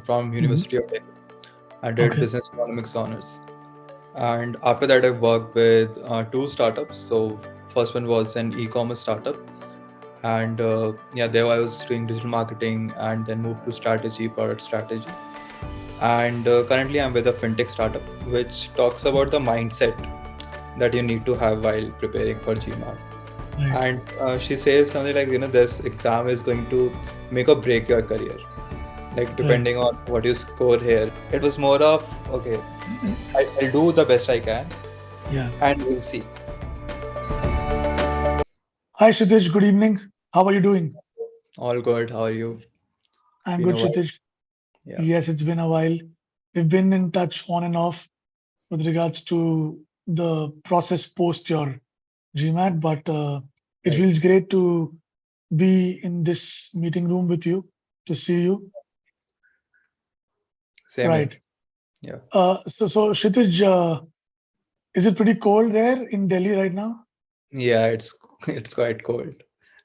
from University of Delhi. I did Okay. business economics honors, and after that I worked with two startups. So first one was an e-commerce startup, and yeah, there I was doing digital marketing, and then moved to strategy, product strategy. And currently I'm with a fintech startup which talks about the mindset that you need to have while preparing for GMAT. Right. And she says something like, this exam is going to make or break your career, like Right. depending on what you score here. It was more of, okay, I'll do the best I can Yeah. and we'll see. Hi, Kshitij. Good evening. How are you doing? All good. How are you? I'm Been good, a while. Kshitij. Yeah. Yes, it's been a while. We've been in touch on and off with regards to the process post your GMAT, but it Right. feels great to be in this meeting room with you, to see you. Same here. Right. Yeah. So Kshitij, is it pretty cold there in Delhi right now? Yeah, it's quite cold.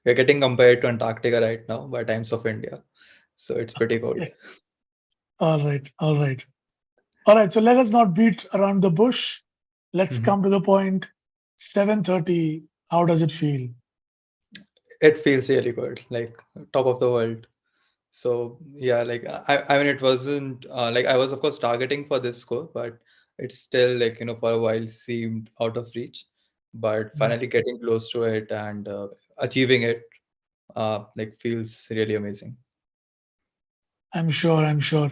We're getting compared to Antarctica right now by times of India. So it's pretty cold. Okay. All right. All right. All right. So let us not beat around the bush. Let's Mhm. come to the point. 7:30. How does it feel? It feels really good, like top of the world. So yeah, like I mean, it wasn't like I was of course targeting for this score, but it's still like for a while seemed out of reach. But Right. finally getting close to it and achieving it, like feels really amazing. I'm sure. I'm sure.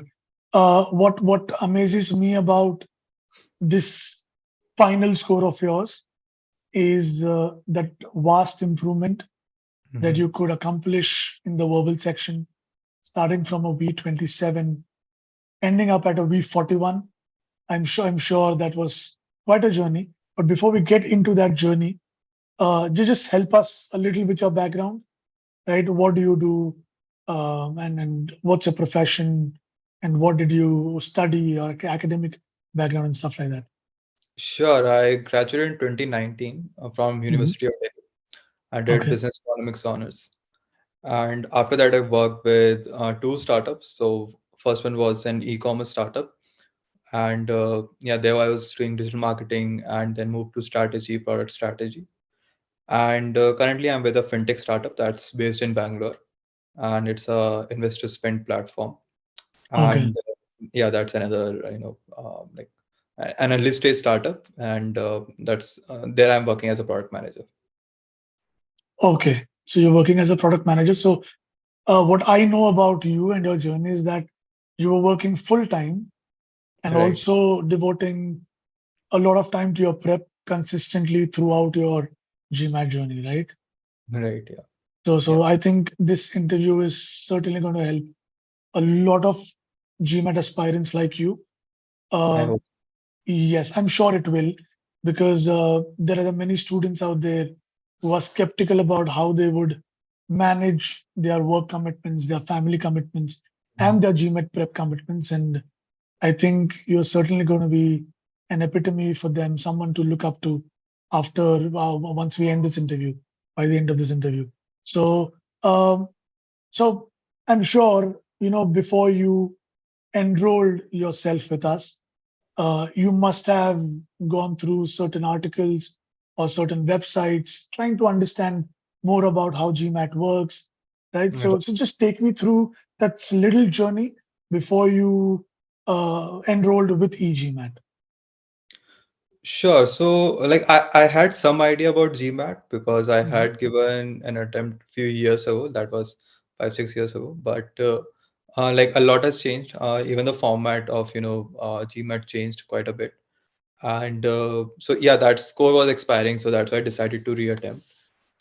What amazes me about this final score of yours is that vast improvement that Hmm. you could accomplish in the verbal section, starting from a V27, ending up at a V41. I'm sure that was quite a journey. But before we get into that journey, just help us a little with your background, right? What do you do, and what's your profession, and what did you study, your academic background and stuff like that. Sure, I graduated in 2019 from Hmm. University of Delhi. I did Okay. business economics honors. And after that, I worked with two startups. So first one was an e-commerce startup, and yeah, there I was doing digital marketing, and then moved to strategy, product strategy. And currently, I'm with a fintech startup that's based in Bangalore, and it's a investor spend platform. Okay. And yeah, that's another like an early stage startup, and that's there I'm working as a product manager. Okay. So you're working as a product manager. So what I know about you and your journey is that you were working full time and Right, also devoting a lot of time to your prep consistently throughout your GMAT journey, right? right, yeah, So yeah. I think this interview is certainly going to help a lot of GMAT aspirants like you. I Uh, hope. yes, I'm sure it will, because there are many students out there who are skeptical about how they would manage their work commitments, their family commitments, and Mhm. their GMAT prep commitments. And I think you're certainly going to be an epitome for them, someone to look up to after once we end this interview, by the end of this interview. So, um, so I'm sure before you enrolled yourself with us, you must have gone through certain articles or certain websites trying to understand more about how GMAT works, right? So just take me through that little journey before you enrolled with e-GMAT. Sure. So, like, I had some idea about GMAT because I Mhm. had given an attempt few years ago. That was 5, 6 years ago. But like a lot has changed. Even the format of GMAT changed quite a bit. And so yeah, that score was expiring, so that's why I decided to reattempt.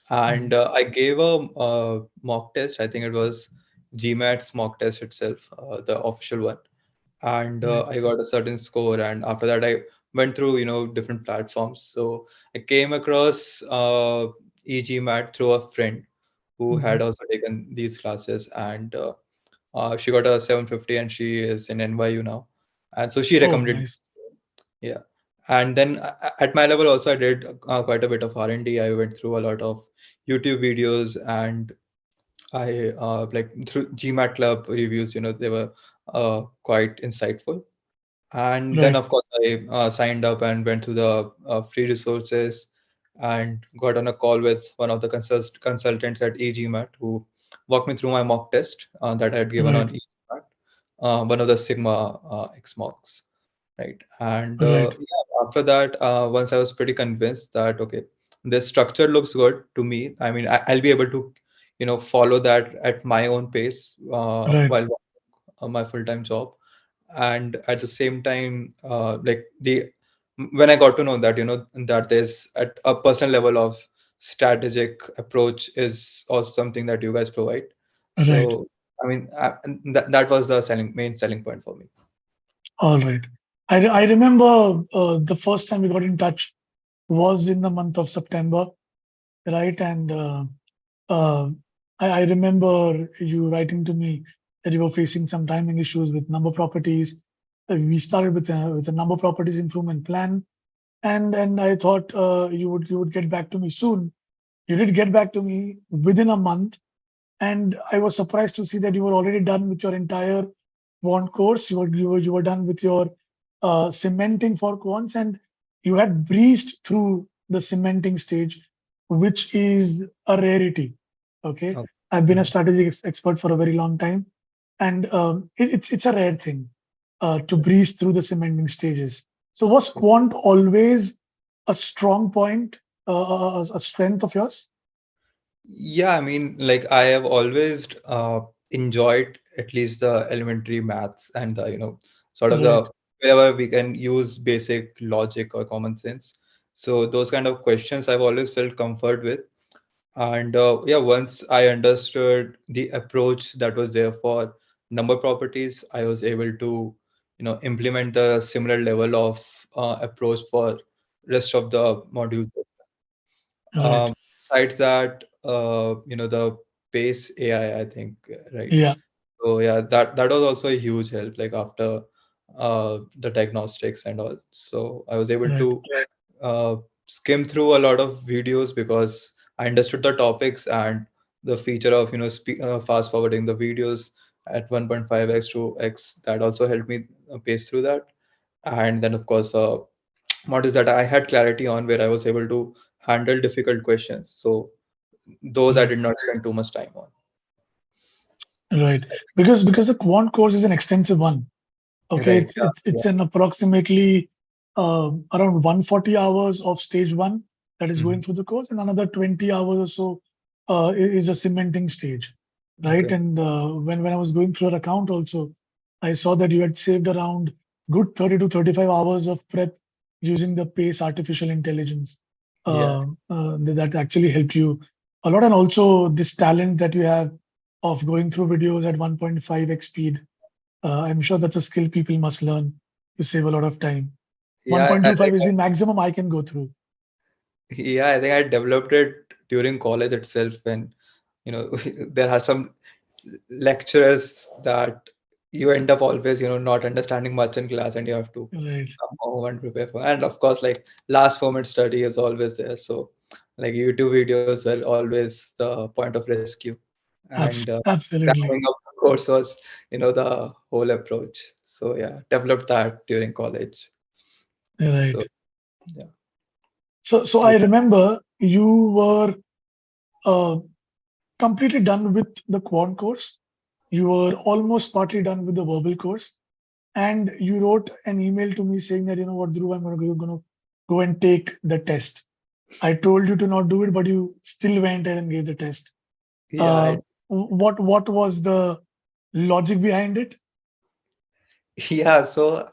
And Mhm. I gave a mock test. I think it was GMAT's mock test itself, the official one, and Right. I got a certain score. And after that, I went through different platforms. So I came across e-GMAT through a friend who had Mhm. also taken these classes, and she got a 750, and she is in NYU now, and so she Oh, recommended. nice. Yeah. And then at my level also, I did quite a bit of R&D. I went through a lot of YouTube videos, and I like through GMAT Club reviews, there were quite insightful. And then, Right. of course, I signed up and went through the free resources and got on a call with one of the consultants at e-GMAT who walked me through my mock test that I had given Right. on e-GMAT, one of the Sigma X mocks, right? And Right. yeah, after that, once I was pretty convinced that okay, this structure looks good to me. I mean, I'll be able to, follow that at my own pace Right. while my full-time job. And at the same time, like the when I got to know that that there's at a personal level of strategic approach is also something that you guys provide. Right. So I mean, and that was the main selling point for me. All right. I remember the first time we got in touch was in the month of September, right? And uh, I remember you writing to me that you were facing some timing issues with number properties. We started with a number properties improvement plan, and I thought you would get back to me soon. You did get back to me within a month, and I was surprised to see that you were already done with your entire quant course. You were done with your cementing for quants, and you had breezed through the cementing stage, which is a rarity. Okay, Okay. I've been a Mhm. strategic expert for a very long time, and it's a rare thing to breeze through the cementing stages. So was quant always a strong point, a strength of yours? Yeah, I mean, like I have always enjoyed at least the elementary maths and the, sort of Right, the wherever we can use basic logic or common sense. So those kind of questions I've always felt comfort with. And yeah, once I understood the approach that was there for number properties, I was able to, implement the similar level of approach for rest of the modules. right, Besides that, the Pace AI, I think, right? yeah, So yeah, that was also a huge help. Like after the diagnostics and all, so I was able right. to uh, skim through a lot of videos because I understood the topics and the feature of fast forwarding the videos at 1.5x to x. That also helped me pace through that. And then of course, models that I had clarity on where I was able to handle difficult questions. So those I Right. did not spend too much time on. Right. Because the quant course is an extensive one. Okay, Right. it's an approximately around 140 hours of stage one that is Mhm. going through the course, and another 20 hours or so is a cementing stage, right? Okay. And when I was going through your account also, I saw that you had saved around good 30 to 35 hours of prep using the PACE artificial intelligence. Yeah. That actually helped you a lot, and also this talent that you have of going through videos at 1.5x speed. I'm sure that's a skill people must learn to save a lot of time. Yeah. I 1.25 think is the maximum I can go through. yeah, I think I developed it during college itself when there are some lecturers that you end up always not understanding much in class and you have to Right. come home and prepare for. And of course, like last moment study is always there. So like YouTube videos are always the point of rescue. And cramming Absolutely. up the course was the whole approach. So yeah, developed that during college. So Right. yeah. So I remember you were uh, completely done with the quant course. You were almost partly done with the verbal course, and you wrote an email to me saying that, you know what, Dhruv, I'm going to go and take the test. I told you to not do it, but you still went ahead and gave the test. Yeah, Uh, what was the logic behind it? yeah, so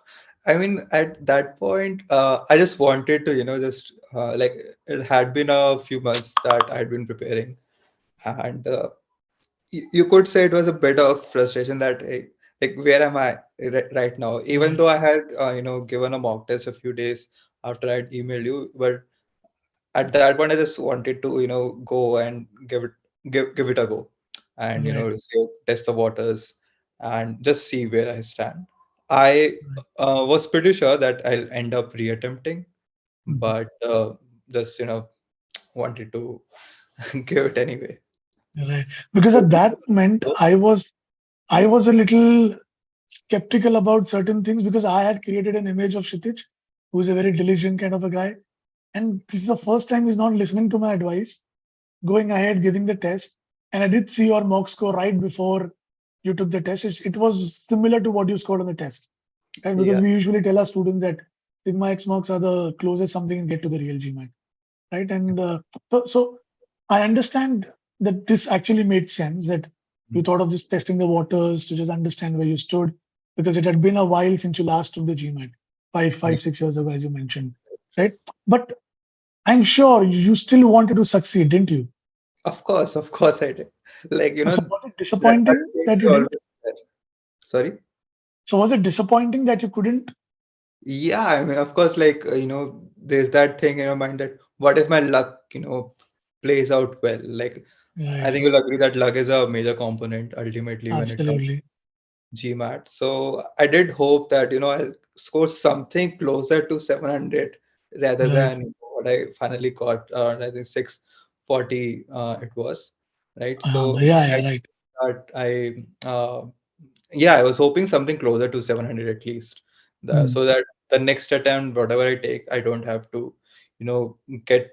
I mean, at that point, I just wanted to, just like it had been a few months that I'd been preparing, and you could say it was a bit of frustration that, hey, like, where am I right now? Even Right. though I had, given a mock test a few days after I'd emailed you, but at that point, I just wanted to, go and give it a go, and Right. say, test the waters and just see where I stand. I Right. was pretty sure that I'll end up reattempting, Mhm. but just wanted to give it anyway. Right. Because at that moment, I was a little. skeptical about certain things because I had created an image of Kshitij, who's a very diligent kind of a guy. And this is the first time he's not listening to my advice, going ahead, giving the test. And I did see your mock score right before you took the test. It was similar to what you scored on the test, right? Because Yeah, we usually tell our students that Sigma X marks are the closest something can get to the real GMAT, right? And so I understand that this actually made sense that you mm, thought of just testing the waters to just understand where you stood because it had been a while since you last took the GMAT, yeah. 6 years ago, as you mentioned, right? But I'm sure you still wanted to succeed, didn't you? Of course I did. Like, So was it that disappointing dream that is you didn't? always there. Sorry? So was it disappointing that you couldn't? Yeah, I mean, of course, like, there's that thing in your mind that what if my luck, plays out well? Like, I Right, think you'll agree that luck is a major component ultimately when it comes absolutely. to GMAT. So I did hope that, I'll score something closer to 700 rather Right. than what I finally got, I think 640 it was, right? So Yeah, I yeah, right. that yeah, I was hoping something closer to 700 at least, Mm, so that the next attempt, whatever I take, I don't have to, you know, get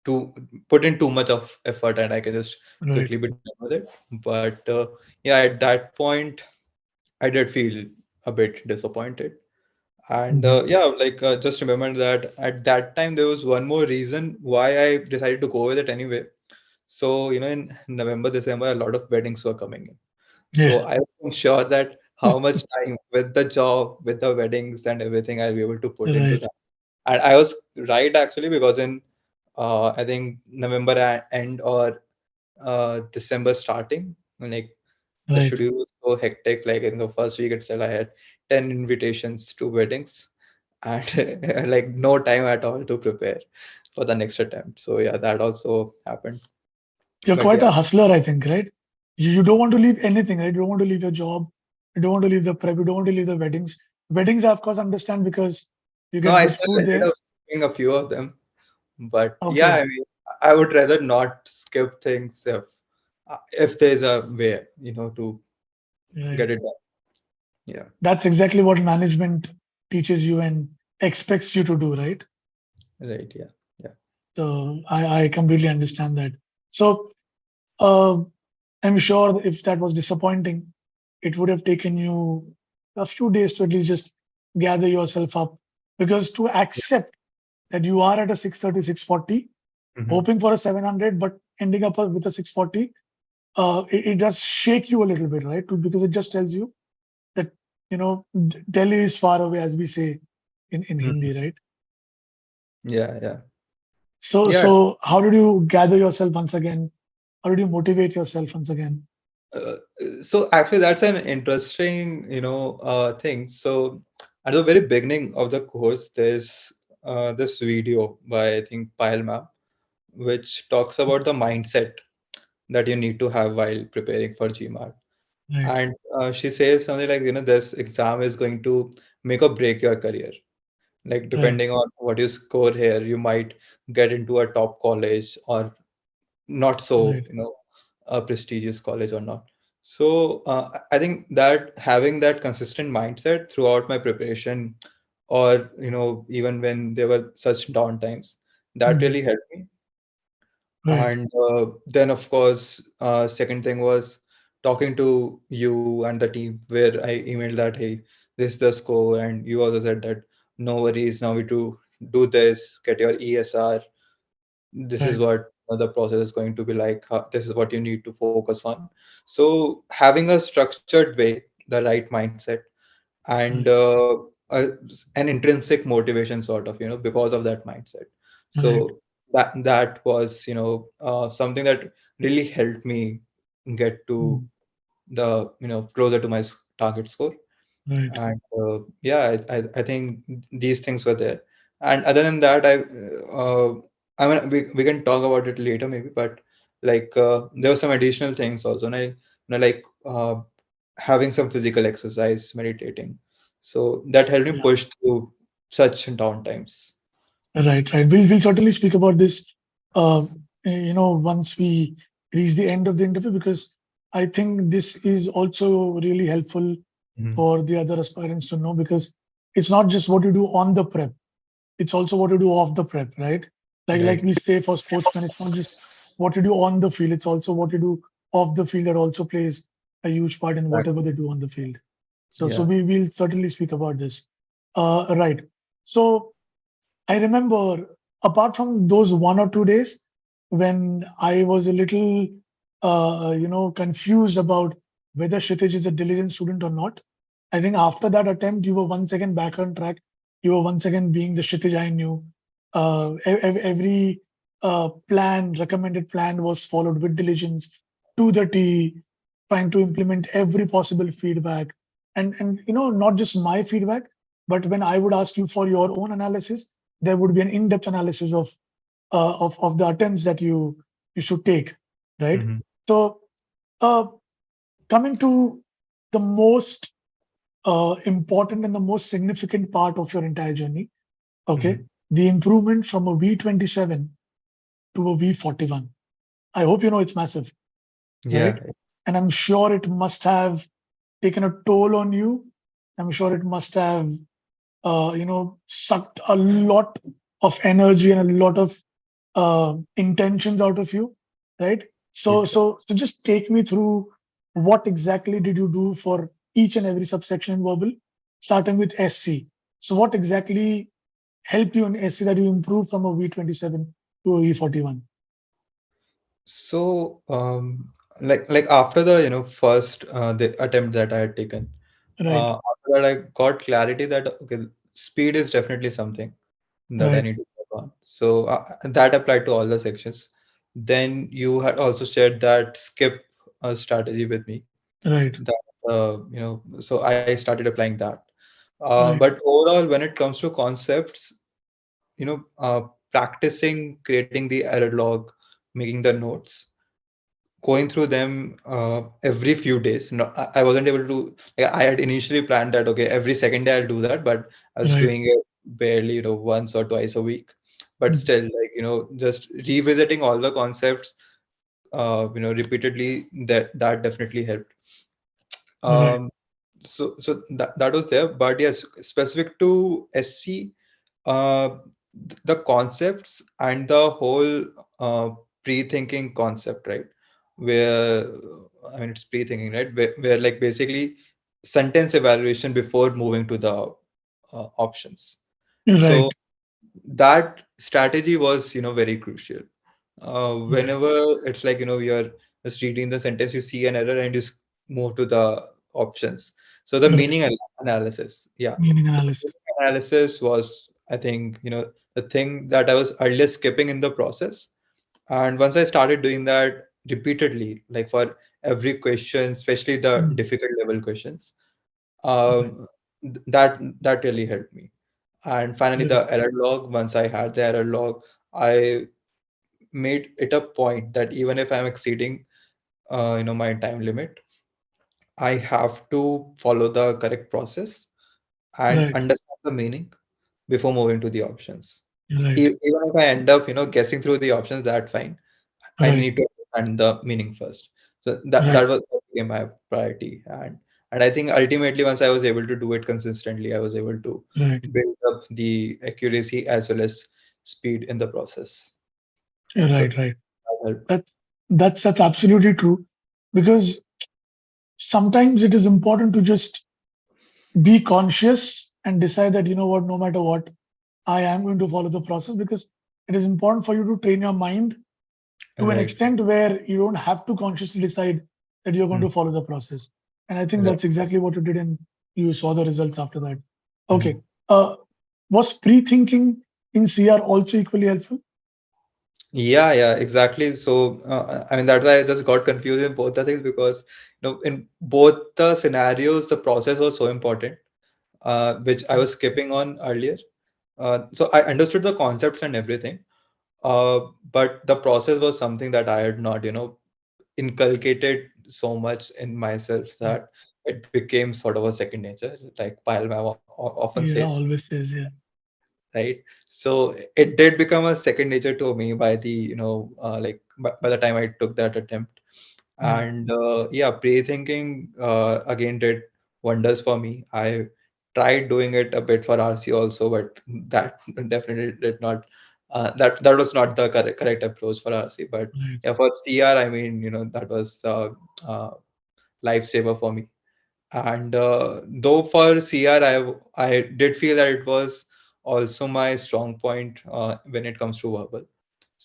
to put in too much of effort and I can just right. quickly be done with it. But yeah, at that point, I did feel a bit disappointed. And Mhm. yeah, like just remember that at that time, there was one more reason why I decided to go with it anyway. So, in November, December, a lot of weddings were coming in. So Yeah. I was sure that how much time with the job, with the weddings and everything I'll be able to put into Right, that. And I was right actually because in I think November end or December starting, like the right. schedule was so hectic. Like in the first week itself, I had 10 invitations to weddings and like no time at all to prepare for the next attempt. So yeah, that also happened. You're But quite yeah, a hustler, I think, right? You don't want to leave anything, right? You don't want to leave your job. You don't want to leave the prep. You don't want to leave the weddings. Weddings, I of course understand because you no, get I good still food ended there. up skipping a few of them. But yeah, I Okay, mean, I would rather not skip things if there's a way, to right. get it done. Yeah, That's exactly what management teaches you and expects you to do, right? right. Yeah, yeah, So I completely understand that. So uh, I'm sure if that was disappointing, it would have taken you a few days to at least just gather yourself up because to accept that you are at a 630, 640, hmm, hoping for a 700, but ending up with a 640, it does shake you a little bit, right? Because it just tells you that, Delhi is far away, as we say in hmm, Hindi, right? yeah, yeah, So, yeah. so how did you gather yourself once again? How did you motivate yourself once again? Uh, so actually, that's an interesting, thing. So at the very beginning of the course, there's this video by I think Payal ma'am, which talks about the mindset that you need to have while preparing for GMAT. Right, And she says something like, this exam is going to make or break your career. Like, right, depending on what you score here, you might get into a top college or not so, right, a prestigious college or not. So I think that having that consistent mindset throughout my preparation, or, even when there were such down times, that mhm, really helped me. right, And then, of course, second thing was talking to you and the team, where I emailed that, hey, this is the score, and you also said that no worries, now we do this, get your ESR. This is right, what the process is going to be like. This is what you need to focus on. So having a structured way, the right mindset, and right, an intrinsic motivation, sort of, because of that mindset. right, So that was, something that really helped me get to mhm, the, closer to my target score. right, And yeah, I think these things were there. And other than that, I mean, we can talk about it later maybe, but like there were some additional things also, and like having some physical exercise, meditating. So that helped me yeah, push through such down times. right, right. We'll certainly speak about this, uh, once we reach the end of the interview because I think this is also really helpful Mhm. for the other aspirants to know, because it's not just what you do on the prep, it's also what you do off the prep, right? Like Right. we say for sportsmen, it's not just what you do on the field, it's also what you do off the field that also plays a huge part in whatever Exactly. they do on the field. So Yeah. we'll certainly speak about this. Right. So I remember, apart from those 1 or 2 days when I was a little, confused about whether Kshitij is a diligent student or not. I think after that attempt, you were once again back on track. You were once again being the Kshitij I knew. Every recommended plan was followed with diligence to the T, trying to implement every possible feedback. And not just my feedback, but when I would ask you for your own analysis, there would be an in-depth analysis of the attempts that you should take, right? Mhm. So uh, coming to the most important and the most significant part of your entire journey, okay, Mhm. the improvement from a V27 to a V41. I hope you know it's massive, right? Yeah. And I'm sure it must have taken a toll on you. I'm sure it must have sucked a lot of energy and a lot of intentions out of you, right? So, Exactly. so, so just take me through what exactly did you do for each and every subsection in verbal, starting with SC. So, what exactly helped you in SC that you improved from a V27 to a V41? So, like after the first the attempt that I had taken, Right, after that I got clarity that okay, speed is definitely something that I right, need to work on. So that applied to all the sections. Then you had also shared that skip strategy with me. right, That so I started applying that. right, But overall, when it comes to concepts, you know, uh, practicing creating the error log, making the notes, going through them every few days. No, I wasn't able to. Like, I had initially planned that okay, every second day I'll do that, but I was right, doing it barely, once or twice a week. But mm, still, like just revisiting all the concepts, repeatedly. That definitely helped. right, Um, so that was there, but yes, specific to SC, uh, the concepts and the whole pre-thinking concept, right? Where I mean, it's pre-thinking, right? Where like basically sentence evaluation before moving to the options. So right, that strategy was very crucial. right, Whenever it's like you're just reading the sentence, you see an error and just move to the options. So the right. analysis, yeah. Meaning So the analysis. meaning analysis was, I think, the thing that I was earlier skipping in the process. And once I started doing that repeatedly, like for every question, especially the Mm, difficult level questions, right, that really helped me. And finally, right, the error log. Once I had the error log, I made it a point that even if I'm exceeding, my time limit, I have to follow the correct process and right, understand the meaning before moving to the options. right, Even if I end up, guessing through the options, that's fine. I right, need to understand the meaning first. So that right, that became my priority, and I think ultimately once I was able to do it consistently, I was able to right, build up the accuracy as well as speed in the process. So right, right. that helped. That's that's absolutely true, because sometimes it is important to just be conscious and decide that, you know what, no matter what, I am going to follow the process, because it is important for you to train your mind to an Right. extent where you don't have to consciously decide that you're going Mm. to follow the process. And I think Right. that's exactly what you did, and you saw the results after that. Okay. Mhm. Uh, was pre-thinking in CR also equally helpful? Yeah, exactly. So, I mean, that's why I just got confused in both the things because, in both the scenarios, the process was so important, which I was skipping on earlier. So I understood the concepts and everything, but the process was something that I had not, inculcated so much in myself Mm. that it became sort of a second nature, like Palma often Yeah, says, always says, yeah. right? So it did become a second nature to me by the, like by the time I took that attempt. Mm. And yeah, pre-thinking again did wonders for me. I tried doing it a bit for RC also, but that definitely did not. That was not the correct approach for RC. But Right. yeah, for CR, I mean, that was uh, lifesaver for me. And though for CR, I did feel that it was also my strong point when it comes to verbal.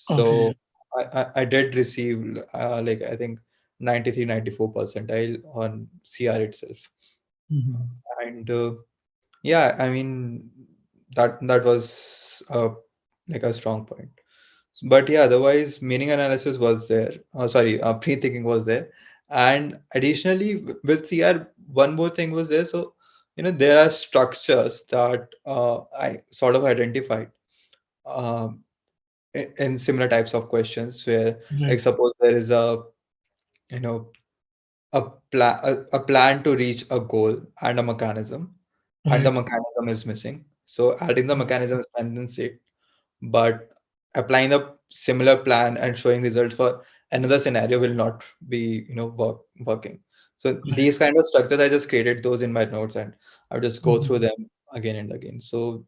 Okay. So I did receive like I think 93, 94 percentile on CR itself. Mhm. And yeah, I mean that was like a strong point. But yeah, otherwise meaning analysis was there. Sorry, pre-thinking was there. And additionally, with CR, one more thing was there. So there are structures that I sort of identified um, in similar types of questions where, like, Right. suppose there is you know a plan to reach a goal and a mechanism, and the Right. mechanism is missing. So adding the Mhm. mechanism strengthens it, but applying the similar plan and showing results for another scenario will not be working. So Right. these kind of structures, I just created those in my notes, and I just go through Mhm. them again and again. So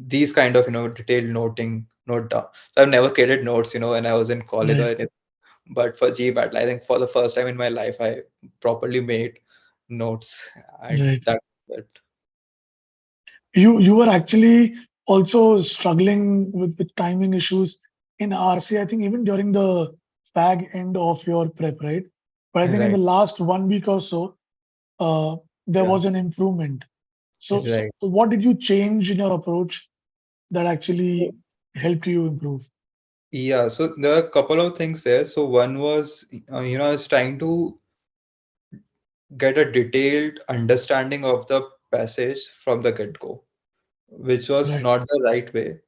these kind of detailed note down. So I've never created notes when I was in college or Right. anything, but for GMAT, I think for the first time in my life I properly made notes, and Right. that helped. You were actually also struggling with the timing issues in RC, I think even during the fag end of your prep, right? But I think in the Right. last 1 week or so, uh, there Yeah. was an improvement. So Right. what did you change in your approach that actually helped you improve? Yeah, so there are a couple of things there. So one was, I was trying to get a detailed understanding of the passage from the get-go, which was Right. not the right way.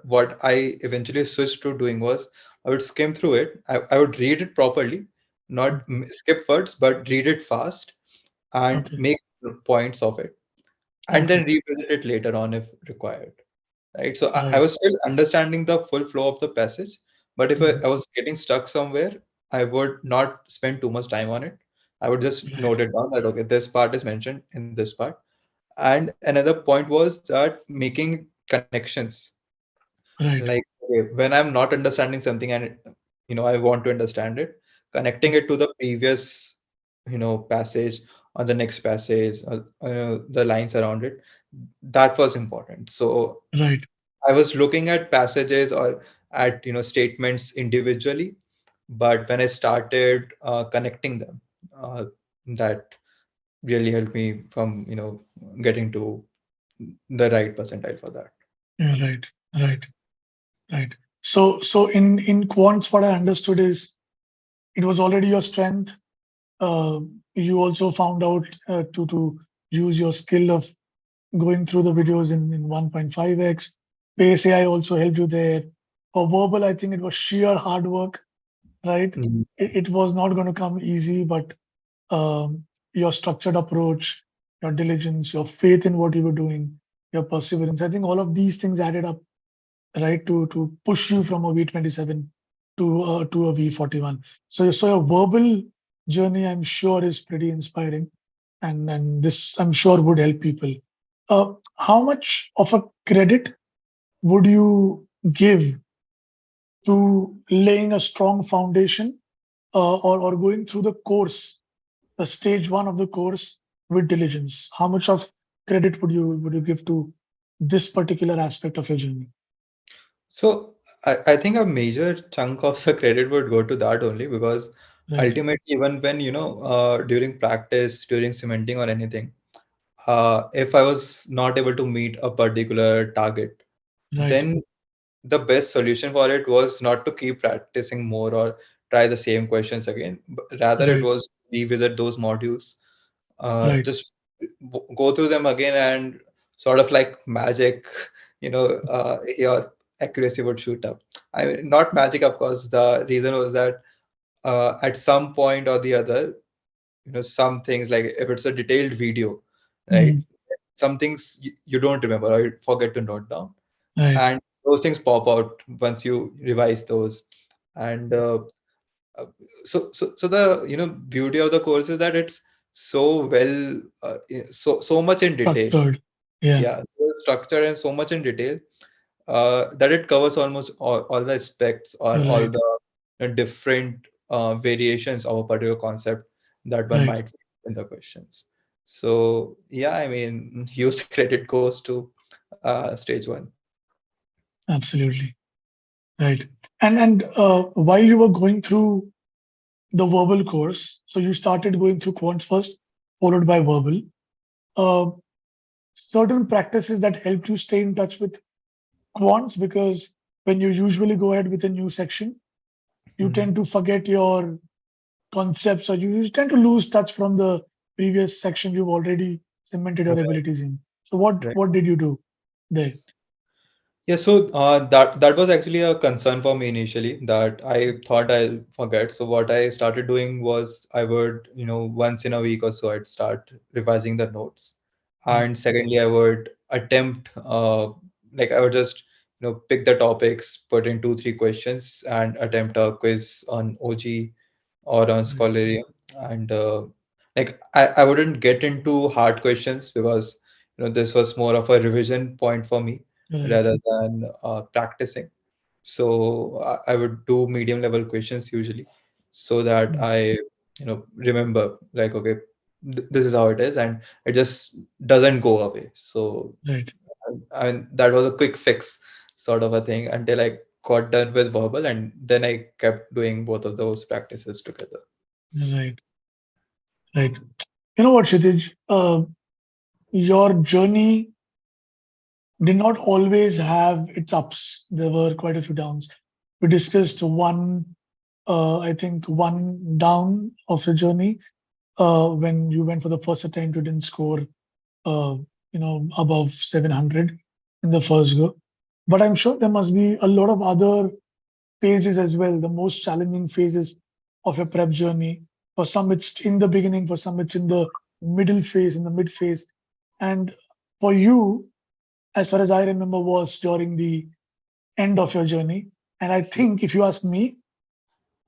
What I eventually switched to doing was I would skim through it. I would read it properly, not Mhm. skip words, but read it fast and Okay. make points of it, and then Okay. revisit it later on if required. Right? So I Right. was still understanding the full flow of the passage, but if Mhm. I was getting stuck somewhere, I would not spend too much time on it. I would just Right. note it down that okay, this part is mentioned in this part. And another point was that making connections. Right. Like okay, when I'm not understanding something and I want to understand it, connecting it to the previous passage or the next passage or the lines around it, that was important. So Right. I was looking at passages or at statements individually, but when I started connecting them, that really helped me from getting to the right percentile for that. Yeah, right. Right. Right. So in quants, what I understood is it was already your strength. Uh, you also found out to use your skill of going through the videos in 1.5x. P.A.C.E.AI also helped you there. For verbal, I think it was sheer hard work, right? Mhm. It was not going to come easy, but your structured approach, your diligence, your faith in what you were doing, your perseverance, I think all of these things added up, right, to push you from a V27 to a V41. So your verbal journey, I'm sure, is pretty inspiring, and this I'm sure would help people. How much of a credit would you give to laying a strong foundation, or going through the course, the stage one of the course with diligence? How much of credit would you give to this particular aspect of your journey? So I think a major chunk of the credit would go to that only because Right, ultimately, even when during practice, during cementing or anything, if I was not able to meet a particular target, right, then the best solution for it was not to keep practicing more or try the same questions again, but rather it right, was revisit those modules, right. just go through them again and sort of like magic, your accuracy would shoot up. I mean, not magic, of course. The reason was that at some point or the other, some things like if it's a detailed video, right? Mhm. Some things you don't remember or you forget to note down, Right. and those things pop out once you revise those. And uh, so the beauty of the course is that it's so well, so much in detail. Structured. Yeah. Yeah, so structured and so much in detail that it covers almost all the aspects or all Right. the different variations of a particular concept that one Right. might face in the questions. So yeah, I mean, huge credit goes to stage one. Absolutely. Right. And while you were going through the verbal course, so you started going through quants first, followed by verbal. Uh, Certain practices that helped you stay in touch with quants, because when you usually go ahead with a new section, you Mhm. tend to forget your concepts, or you tend to lose touch from the previous section you've already cemented your Right, abilities in. So what did you do there? Yeah, so that was actually a concern for me initially that I thought I'll forget. So what I started doing was I would, once in a week or so, I'd start revising the notes. Right. And secondly, I would attempt, like I would just, pick the topics, put in two, three questions, and attempt a quiz on OG or on Right. Scholarly. And like I wouldn't get into hard questions because, this was more of a revision point for me Right. rather than practicing. So I would do medium level questions usually so that Mm. I, remember like, okay, this is how it is, and it just doesn't go away. So, Right. I mean, that was a quick fix sort of a thing until I got done with verbal, and then I kept doing both of those practices together. Right. Right. You know what, Kshitij? Your journey did not always have its ups. There were quite a few downs. We discussed I think one down of the journey, when you went for the first attempt, you didn't score, uh, above 700 in the first go. But I'm sure there must be a lot of other phases as well, the most challenging phases of your prep journey. For some, it's in the beginning, for some, it's in the middle phase, in the mid phase. And for you, as far as I remember, was during the end of your journey. And I think if you ask me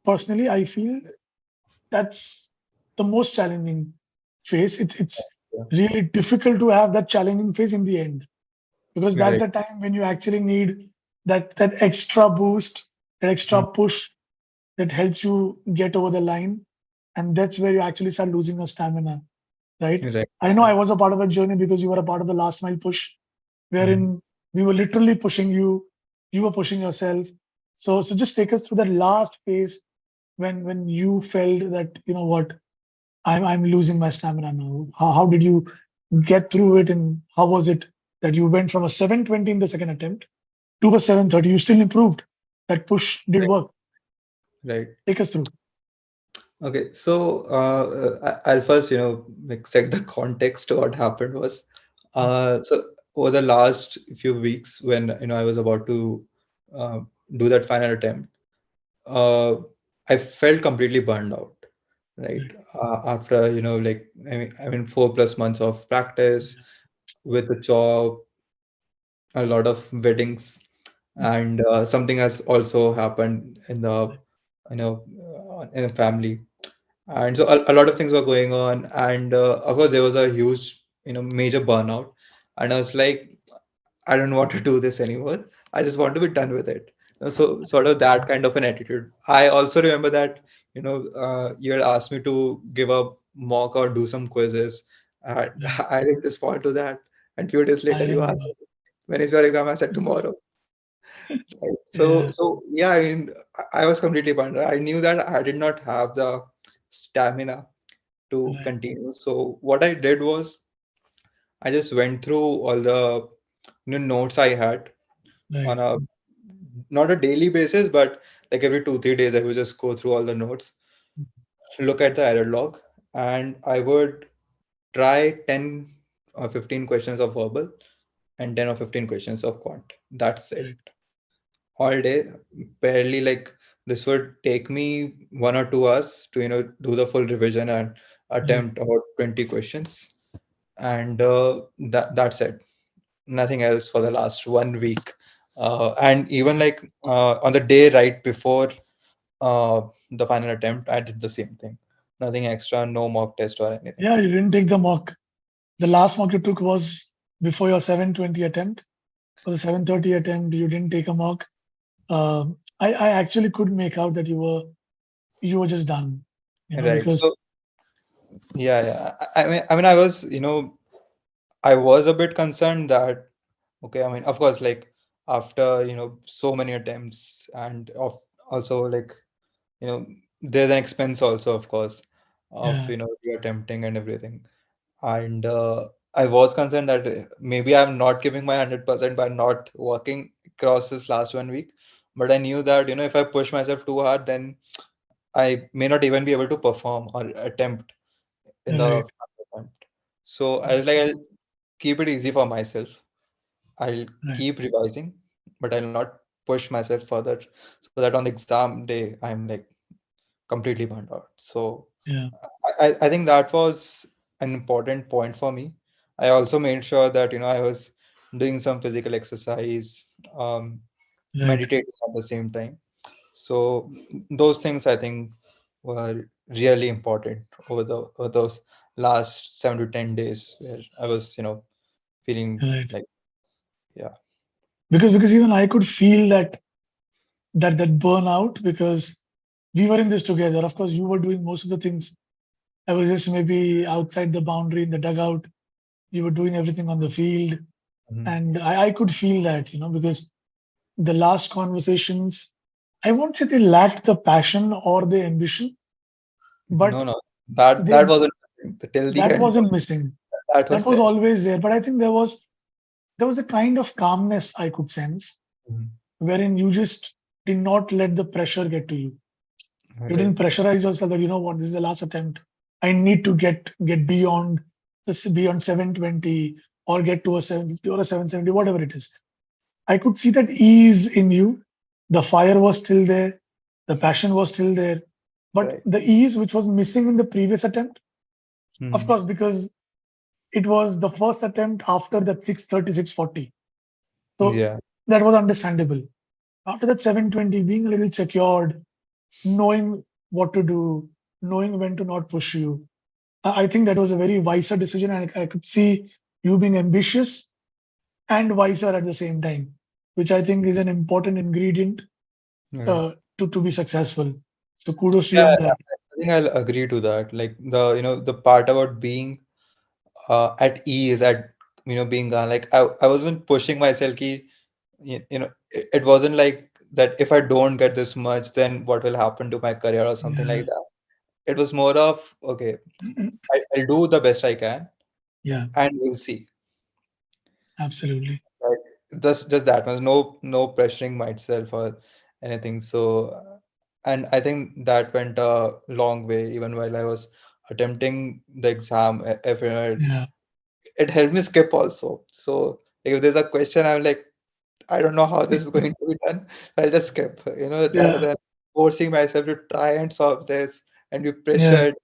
personally, I feel that's the most challenging phase. It's Yeah. really difficult to have that challenging phase in the end, because that's Right, the time when you actually need that extra boost, that extra mm, push that helps you get over the line. And that's where you actually start losing your stamina, right? right, I know I right. was a part of a journey because you were a part of the last mile push, Mhm. wherein we were literally pushing you, you were pushing yourself. So just take us through that last phase when you felt that, you know what, I'm losing my stamina now. How did you get through it, and how was it that you went from a 720 in the second attempt to a 730? You still improved. That push did Right, work. right. Take us through. Okay, so I'll first, like set the context to what happened was, so over the last few weeks when I was about to uh, do that final attempt, uh, I felt completely burned out, right? Right. After like I mean 4+ months of practice with a job, a lot of weddings, and something has also happened in the in the family, and so a lot of things were going on, and of course there was a huge major burnout, and I was like, I don't want to do this anymore. I just want to be done with it. So sort of that kind of an attitude. I also remember that you had asked me to give a mock or do some quizzes, and Right. I didn't respond to that, and few days I later you remember. asked, when is your exam? I said tomorrow. Right. So, Yeah. so yeah, I mean, I was completely burned. I knew that I did not have the stamina to Right. continue. So what I did was I just went through all the notes I had Right. on a not a daily basis, but like every 2 3 days, I would just go through all the notes, look at the error log, and I would try 10 or 15 questions of verbal and 10 or 15 questions of quant. That's it. Right. All day, barely like this would take me 1 or 2 hours to do the full revision and Right. attempt about 20 questions, and that's it. Nothing else for the last 1 week, and even like on the day right before uh, the final attempt, I did the same thing. nothing extra, no mock test or anything. Yeah, you didn't take the mock. The last mock you took was before your 720 attempt. For the 730 attempt, you didn't take a mock. I actually could make out that you were just done, Right. because So yeah, yeah. I mean, I was, I was a bit concerned that, okay, I mean, of course, like after, so many attempts and of also like, you know, there's an expense also, of course, of, yeah, the attempting and everything. And I was concerned that maybe I'm not giving my 100% by not working across this last 1 week. But I knew that, if I push myself too hard, then I may not even be able to perform or attempt in the right, final attempt. So I was like, understood, I'll keep it easy for myself. I'll right, keep revising, but I'll not push myself further so that on the exam day I'm like completely burned out. So yeah, I think that was an important point for me. I also made sure that I was doing some physical exercise, um, right, meditating at the same time. So those things I think were really important over those last 7 to 10 days where I was feeling right. like yeah. Because even I could feel that burnout, because we were in this together. Of course, you were doing most of the things. I was just maybe outside the boundary in the dugout. You were doing everything on the field, Mhm. and I could feel that, because the last conversations, I won't say they lacked the passion or the ambition, No, but no, that they wasn't till the that end. wasn't missing. That That was was there. always there. But I think there was a kind of calmness I could sense, Mhm. wherein you just did not let the pressure get to you. You Right, didn't pressurize yourself that, what, this is the last attempt. I need to get beyond this, beyond 720, or get to a 750 or a 770, whatever it is. I could see that ease in you. The fire was still there, the passion was still there, but right. the ease which was missing in the previous attempt, of Mhm. course, because it was the first attempt after that 630, 640. So Yeah, that was understandable. After that 720, being a little secured, knowing what to do, knowing when to not push you. I think that was a very wiser decision, and I could see you being ambitious and wiser at the same time, which I think is an important ingredient right. to be successful. So kudos to you Yeah, on that. I think I'll agree to that. Like the part about being at ease, at being like I wasn't pushing myself. It wasn't like that. If I don't get this much, then what will happen to my career or something Yeah, like that. It was more of okay, I'll do the best I can, yeah, and we'll see. absolutely. Like just that much. No pressuring myself or anything. So, and I think that went a long way. Even while I was attempting the exam, if Yeah, it helped me skip also. So if there's a question, I'm like, I don't know how this is going to be done. I'll just skip. Rather yeah, than forcing myself to try and solve this and be yeah, pressured.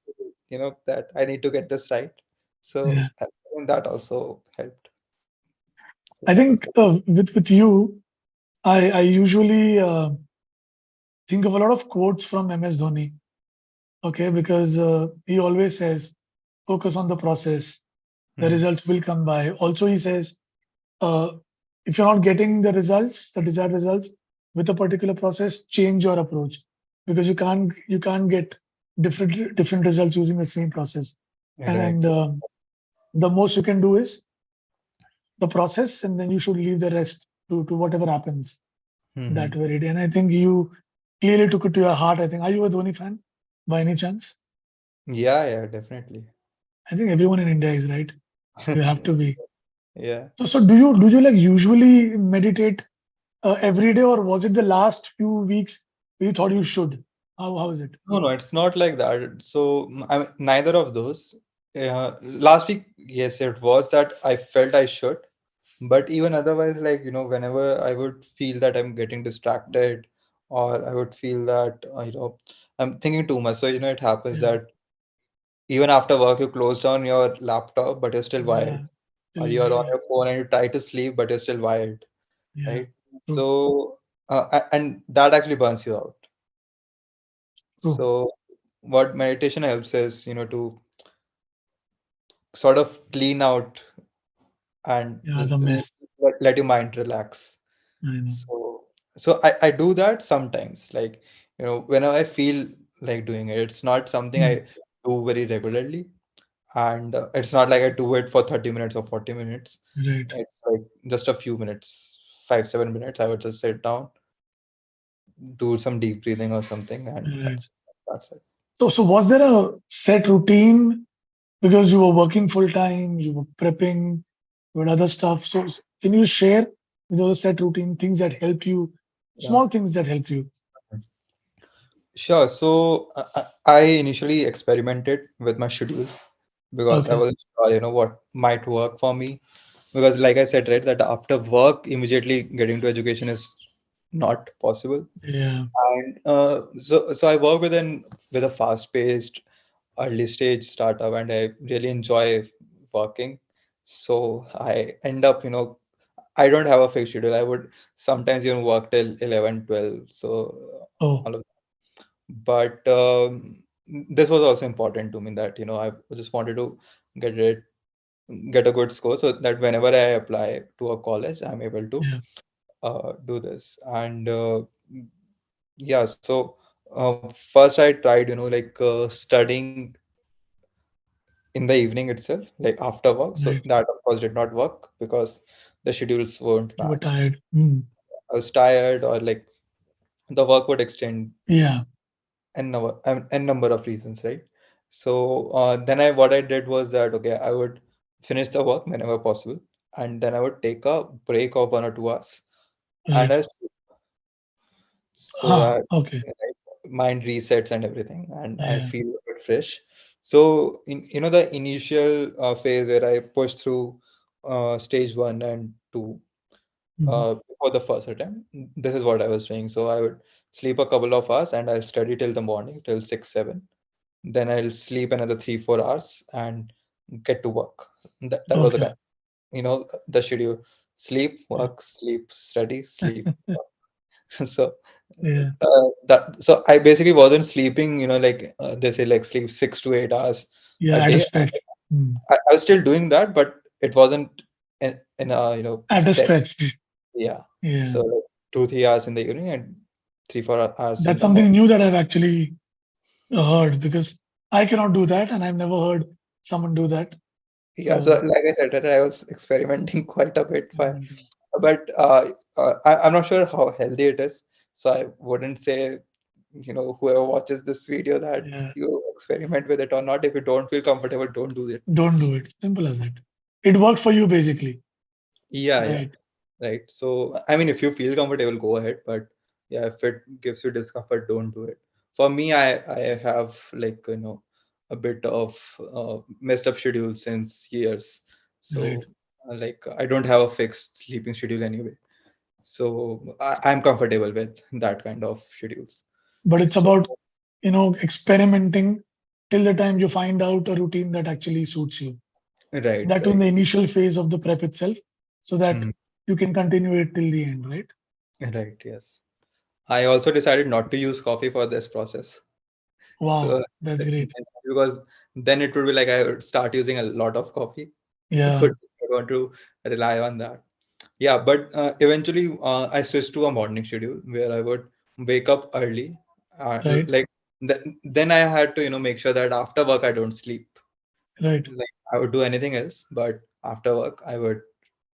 That I need to get this right. So yeah. I think that also helped. So I that was think with you, I usually think of a lot of quotes from MS Dhoni. Okay, because he always says, focus on the process. The Mhm. results will come by. Also, he says, uh, if you're not getting the desired results with a particular process, change your approach, because you can't get different results using the same process. And, Right. and the most you can do is the process, and then you should leave the rest to whatever happens that Mhm. very day. And I think you clearly took it to your heart. I think, are you a Dhoni fan by any chance? Yeah, yeah, definitely. I think everyone in India is, right. You have to be. Yeah. So do you like usually meditate every day, or was it the last few weeks you thought you should? How is it? No, no, it's not like that. So, I mean, neither of those. Last week, yes, it was that I felt I should. But even otherwise, like, whenever I would feel that I'm getting distracted or I would feel that, I'm thinking too much. So, it happens Yeah, that even after work, you close down your laptop, but you're still yeah, wired. Or still you're wired. on Yeah, your phone and you try to sleep, but you're still wired, yeah, right? true, So, and that actually burns you out. true. So what meditation helps is, to sort of clean out and Yeah, the mess. let your mind relax. I know. So I do that sometimes, like, whenever I feel like doing it. It's not something Hmm. I do very regularly, and it's not like I do it for 30 minutes or 40 minutes. Right, It's like just a few minutes, 5, 7 minutes. I would just sit down, do some deep breathing or something, and right. that's it. So was there a set routine because you were working full time, you were prepping, you had other stuff. So can you share with those set routine things that helped you, Yeah. small things that helped you? Sure. So I initially experimented with my schedule because I Okay. was sure, what might work for me. Because, like I said, right, that after work, immediately getting to education is not possible. Yeah. And so I work with a fast-paced, early stage startup, and I really enjoy working. So I end up, I don't have a fixed schedule. I would sometimes even work till 11, 12. So Oh, all of but this was also important to me that I just wanted to get it get a good score so that whenever I apply to a college, I'm able to yeah. do this. And yeah, so first I tried studying in the evening itself, like after work. So Right. that of course did not work because the schedules weren't You were matched. tired. Hmm. I was tired, or like the work would extend Yeah. n number of reasons, right? So then what I did was that, okay, I would finish the work whenever possible, and then I would take a break of 1 or 2 hours, and Right. so Ah, that okay. mind resets and everything, and I Yeah. feel a bit fresh. So in the initial phase where I pushed through stage 1 and 2 Hmm. before the first attempt, this is what I was doing. So I would sleep a couple of hours and I'll study till the morning, till 6, 7. Then I'll sleep another 3, 4 hours and get to work. That was the Okay. kind, the schedule: sleep, Yeah. work, sleep, study, sleep. So Yeah. so I basically wasn't sleeping, like they say, like sleep 6 to 8 hours a Yeah. At a day. spec. Hmm. I was still doing that, but it wasn't in a At a set. spec. Yeah. Yeah. So like 2, 3 hours in the evening and 3, 4 hours in That's the something morning. new that I've actually heard because I cannot do that and I've never heard someone do that. Yeah, so So like I said, that I was experimenting quite a bit, experimenting. but I'm not sure how healthy it is. So I wouldn't say, whoever watches this video, that Yeah. you experiment with it or not. If you don't feel comfortable, don't do it. Don't do it. Simple as that. It worked for you basically. Yeah, yeah, Right. right. So I mean, if you feel comfortable, go ahead. But yeah, if it gives you discomfort, don't do it. For me, I have, like, a bit of messed up schedule since years. Right. So like I don't have a fixed sleeping schedule anyway. So I'm comfortable with that kind of schedules. But it's So about, experimenting till the time you find out a routine that actually suits you. right, That in right. the initial phase of the prep itself, so that Mhm. you can continue it till the end, right? Right, yes. I also decided not to use coffee for this process. So Wow, that's great. because then it would be like I would start using a lot of coffee. So I Yeah, don't want to rely on that. Yeah, but eventually I switched to a morning schedule where I would wake up early. right, Like then I had to make sure that after work I don't sleep. right. Like I would do anything else, but after work I would,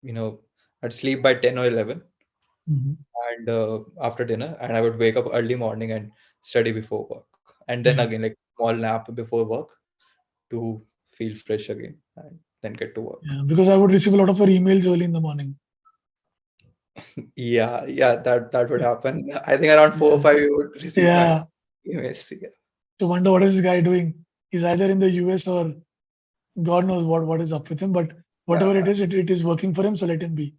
you know, I'd sleep by 10 or 11, Mhm. and after dinner, and I would wake up early morning and study before work, and then Yeah, again like small nap before work to feel fresh again, and then get to work. yeah. Because I would receive a lot of your emails early in the morning. Yeah, yeah, that would happen. I think around 4 or Yeah, 5 you would receive my yeah. emails. Yeah, To wonder what is this guy doing? He's either in the US or God knows what is up with him. But whatever yeah, it is working for him. So let him be.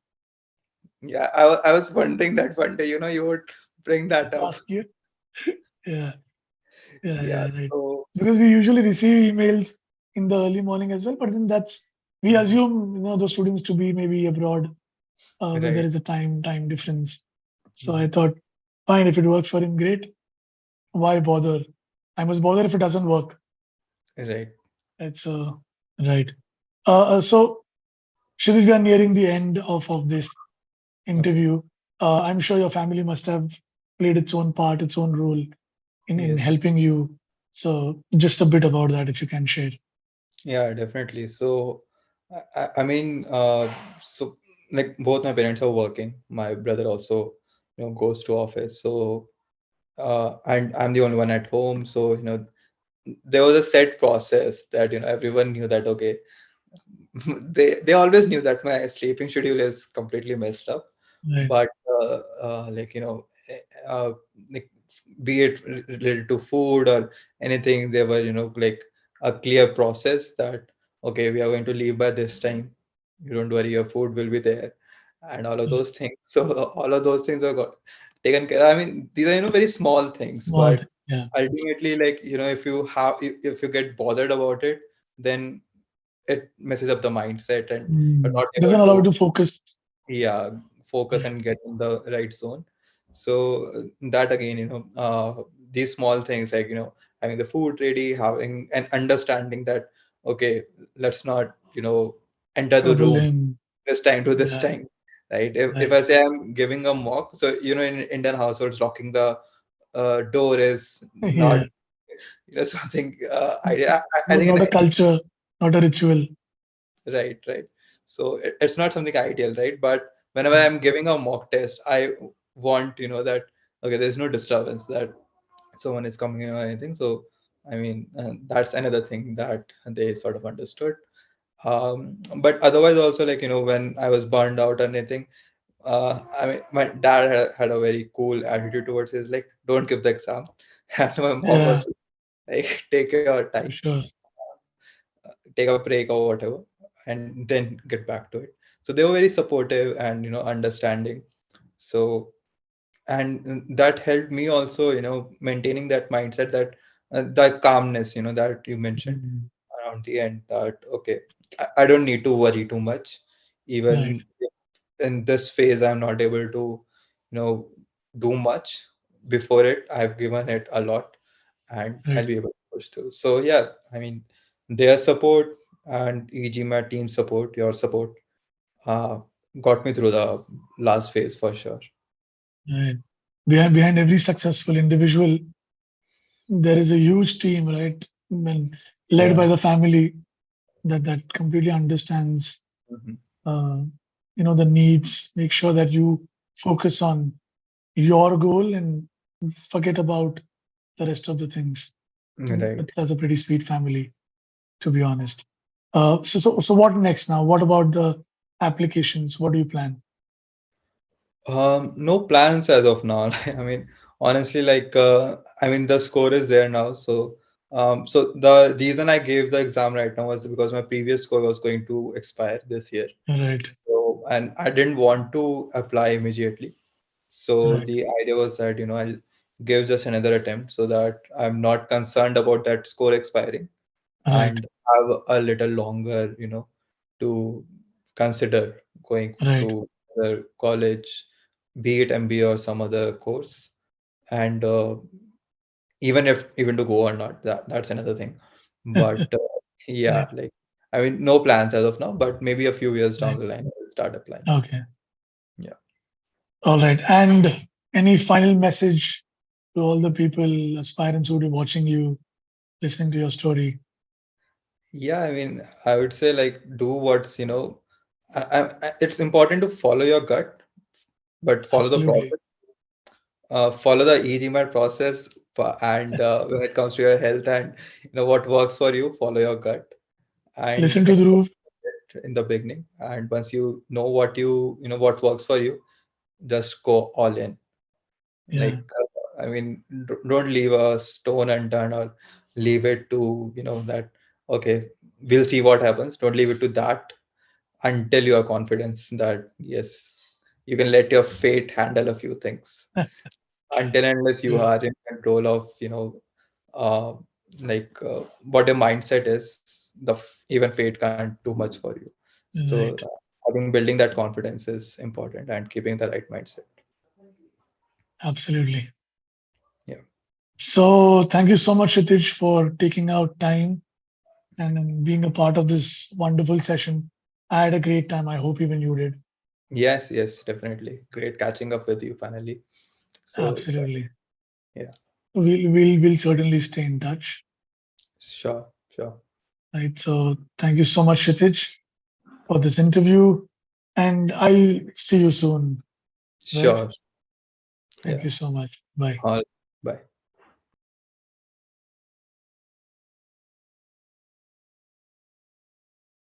yeah. I was wondering that one day, you would bring that up. Ask you. Yeah, yeah, Yeah, yeah. Right. so Because we usually receive emails in the early morning as well. But then we mhm, assume those students to be maybe abroad where there right. is a time difference. So I Mhm. thought, fine, if it works for him, great. Why bother? I must bother if it doesn't work. Right. It's right. So Kshitij, we are nearing the end of this Okay. interview. I'm sure your family must have played its own part, its own role in Yes. helping you. So just a bit about that, if you can share. Yeah, definitely. So, I mean, so like both my parents are working. My brother also, goes to office. So, and I'm the only one at home. So, there was a set process that, everyone knew that, okay, they always knew that my sleeping schedule is completely messed up, Right, but like uh, like be it related to food or anything, they were like a clear process that okay, we are going to leave by this time, you don't worry, your food will be there, and all of right. those things. So all of those things are taken care. I mean, these are very small things, Small but thing. Yeah. ultimately, like if you get bothered about it, then it messes up the mindset and you're not It doesn't able allow you to, to focus. yeah, focus Right, and get in the right zone. So that again, these small things like having the food ready, having an understanding that okay, let's not enter the trouble room him. this time to this Yeah, time, right? If right. I say I'm giving a mock, so in Indian households, locking the door is not Yeah. something I think Not a culture, not a ritual. right, right. So it's not something ideal, right? But whenever Right, I'm giving a mock test, I want, that, okay, there's no disturbance that someone is coming in or anything. So, I mean, that's another thing that they sort of understood. But otherwise, also, like, when I was burned out or anything, I mean, my dad had a very cool attitude towards it, like, don't give the exam. And my mom yeah, was like, take your time, for sure. take a break or whatever, and then get back to it. So they were very supportive and understanding. So and that helped me also maintaining that mindset, that calmness that you mentioned Mm, around the end, that okay, I don't need to worry too much, right, even if in this phase I'm not able to do much. Before it, I've given it a lot, and I'll right, be able to push through. So yeah, I mean, their support and e-GMAT team support, your support, uh, got me through the last phase for sure. right. Behind every successful individual, there is a huge team, right? And led by Yeah. the family that completely understands, Mhm. uh, the needs. Make sure that you focus on your goal and forget about the rest of the things. Right. That's a pretty sweet family, to be honest. So what next now? What about the applications? What do you plan? No plans as of now. I mean, honestly, like, I mean, the score is there now. So the reason I gave the exam right now was because my previous score was going to expire this year. Right, So, and I didn't want to apply immediately. So right, the idea was that, I'll give just another attempt so that I'm not concerned about that score expiring, right, and have a little longer, to consider going right, to the college, be it MBA or some other course, and even to go or not, that's another thing. But yeah, right, like, I mean, no plans as of now, but maybe a few years down right. the line, I'll start applying. Okay. Yeah. All right. And any final message to all the people, aspirants who will be watching you, listening to your story? Yeah, I mean, I would say like do what's, it's important to follow your gut, but follow the Absolutely. process. Follow the e-GMAT process, and when it comes to your health and what works for you, follow your gut and Listen to the roof. experiment it in the beginning. And once you know what works for you, just go all in. Yeah. Like, I mean, don't leave a stone unturned, or leave it to that. Okay, we'll see what happens. Don't leave it to that until you are confident that yes, you can let your fate handle a few things. Until and unless you Yeah. are in control of uh, like what your mindset is, even fate can't do much for you. So Right. I think building that confidence is important, and keeping the right mindset. Absolutely. Yeah. So thank you so much, Kshitij, for taking out time and being a part of this wonderful session. I had a great time. I hope even you did. Yes, yes, definitely. Great catching up with you finally. So, Absolutely. yeah, We'll certainly stay in touch. sure, sure, Right. So thank you so much, Kshitij, for this interview. And I'll see you soon. Right. sure. Thank Yeah. you so much. Bye. All. Bye.